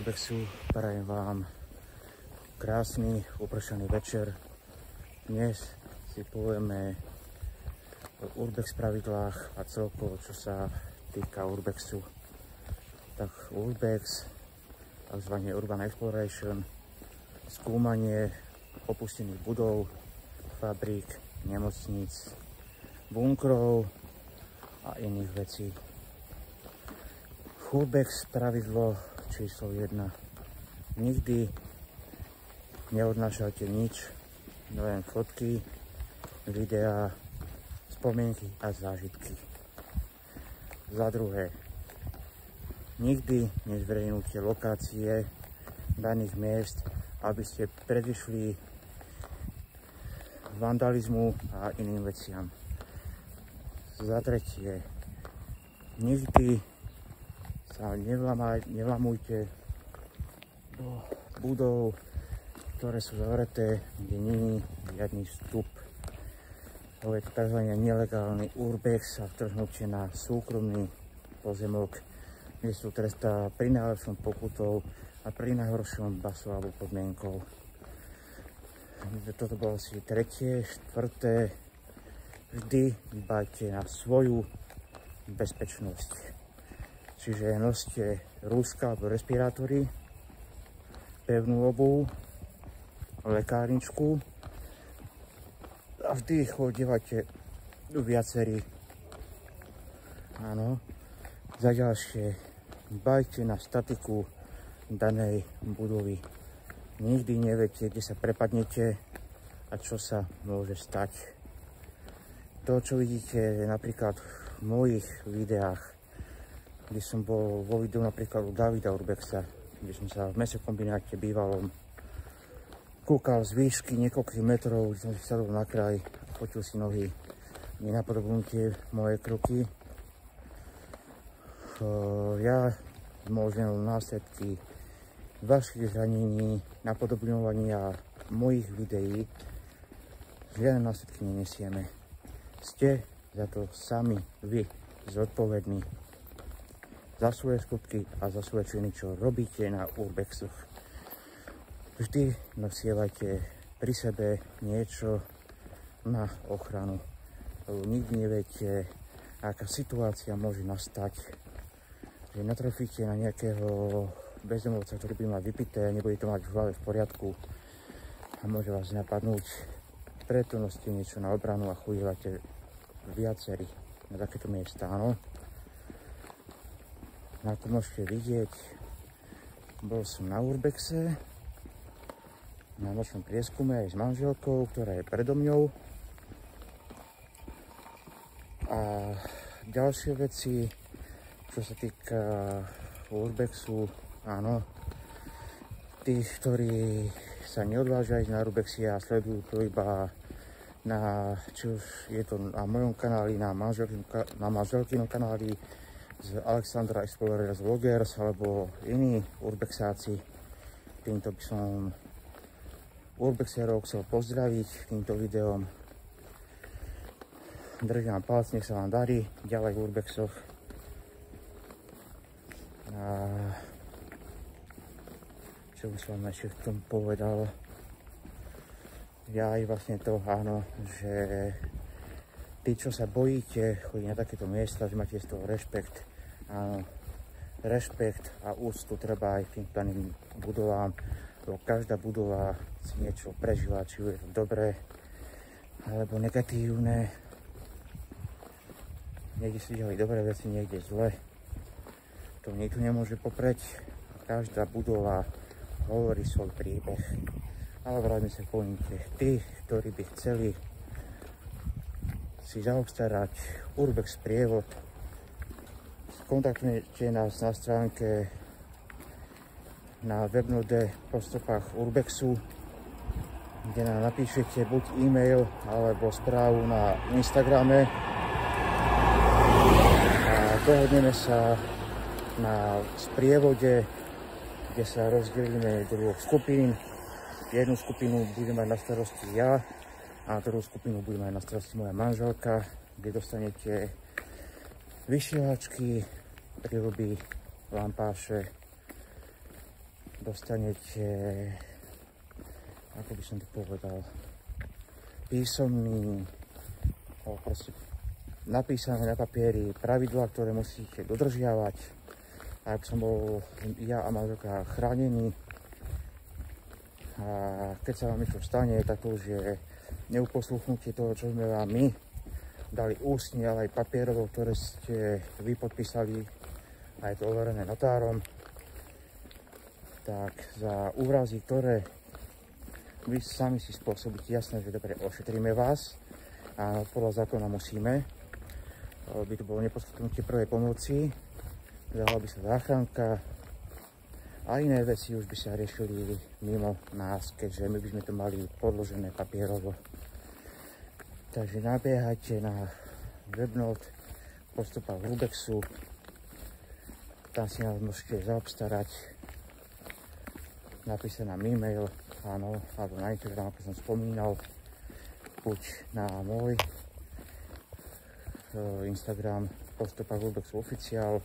Urbexu, prajem vám krásny upršaný večer. Dnes si povieme o Urbex pravidlách a celkovo, čo sa týka Urbexu. Tak Urbex, takzvané Urban Exploration, skúmanie opustených budov, fabrík, nemocníc, bunkrov a iných vecí. Urbex pravidlo číslo 1. Nikdy neodnášajte nič, len fotky, videá, spomienky a zážitky. Za druhé, nikdy nezverejňujte lokácie daných miest, aby ste predišli vandalizmu a iným veciam. Za tretie, nikdy sa nevlamujte do budov, ktoré sú zavreté, kde nie je žiadny vstup. To je tzv. Nelegálny urbex a vtrhnutie na súkromný pozemok, kde sú trestá pri najlepšom pokutou a pri najhoršom basu alebo podmienkou. Toto bolo asi tretie. Štvrté, vždy dbajte na svoju bezpečnosť. Čiže noste rúška alebo respirátory, pevnú obuv, lekárničku a vždy chodívajte viacerí. Áno. Za ďalšie, dbajte na statiku danej budovy. Nikdy neviete, kde sa prepadnete a čo sa môže stať. To, čo vidíte napríklad v mojich videách, kde som bol vo videu napríklad u Davida Urbexa, kde som sa v mesokombináte bývalom kúkal z výšky niekoľkých metrov, kde som si sadol na kraj a fotil si nohy. Nenapodobňujte moje kroky. Ja môžem následky vašich zranení, napodobňovania mojich videí, žiadne následky nenesieme. Ste za to sami vy zodpovední. Za svoje skutky a za svoje činy, čo robíte na Urbexoch. Vždy nosievajte pri sebe niečo na ochranu. Nikdy neviete, aká situácia môže nastať. Že natrafíte na nejakého bezdomovca, ktorý by mal vypité a nebude to mať v hlave v poriadku a môže vás napadnúť. Preto noste niečo na obranu a chodívate viacerí na takéto miesta, áno. Ako môžete vidieť, bol som na Urbexe, na nočnom prieskume aj s manželkou, ktorá je predo mňou. A ďalšie veci, čo sa týka Urbexu, áno, tí, ktorí sa neodvážajú ísť na Urbexy a sledujú to iba na, či už je to na mojom kanáli, na manželkynom kanáli, z Alexandra Explorer z Vloggers alebo iní urbexáci. Týmto by som urbexerov chcel pozdraviť týmto videom. Držím vám palec, nech sa vám darí ďalej v urbexoch. A čo by som vám ešte v tom povedal? Ja aj vlastne to, áno, že tí, čo sa bojíte chodiť na takéto miesta, že máte z toho rešpekt. Áno, rešpekt a úctu treba aj tým daným budovám, lebo každá budova si niečo prežíva, či je to dobré alebo negatívne. Niekde si ďalej dobré veci, niekde zle. To nikto nemôže popreť. Každá budova hovorí svoj príbeh. Ale vráťme sa po tých, ktorí by chceli si zaobstarať Urbex prievod, kontaktujte nás na stránke na webnode po stopách Urbexu, kde nám napíšete buď e-mail alebo správu na Instagrame a dohodneme sa na sprievode, kde sa rozdelíme do dvoch skupín. Jednu skupinu budem mať na starosti ja a druhú skupinu budem mať na starosti moja manželka, kde dostanete vysielačky, príľuby, lampáše dostanete, ako by som to povedal, písomný, proste napísané na papieri pravidlá, ktoré musíte dodržiavať. A ak som bol ja a manželka chránení, a keď sa vám niečo stane, tak to už je neuposluchnutie toho, čo sme vám my dali ústne, ale aj papierovo, ktoré ste vy podpísali, a je to overené notárom. Tak za úrazy, ktoré vy sami si spôsobíte, jasné, že dobre, ošetríme vás a podľa zákona musíme. By to bolo neposkytnutie prvej pomoci, dala by sa záchranka a iné veci už by sa riešili mimo nás, keďže my by sme to mali podložené papierovo. Takže nabiehajte na webnote Postupa Rubexu, tam si nás môžete zaobstarať, napísať nám e-mail, áno, alebo na Instagram, ako som spomínal, buď na môj Instagram Postupa Rubexu oficiál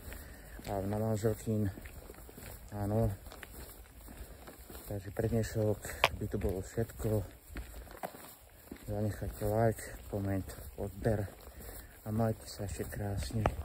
a na manželkín, áno. Takže pre dnešok by to bolo všetko. Zanechajte like, koment, odber a majte sa ešte krásne.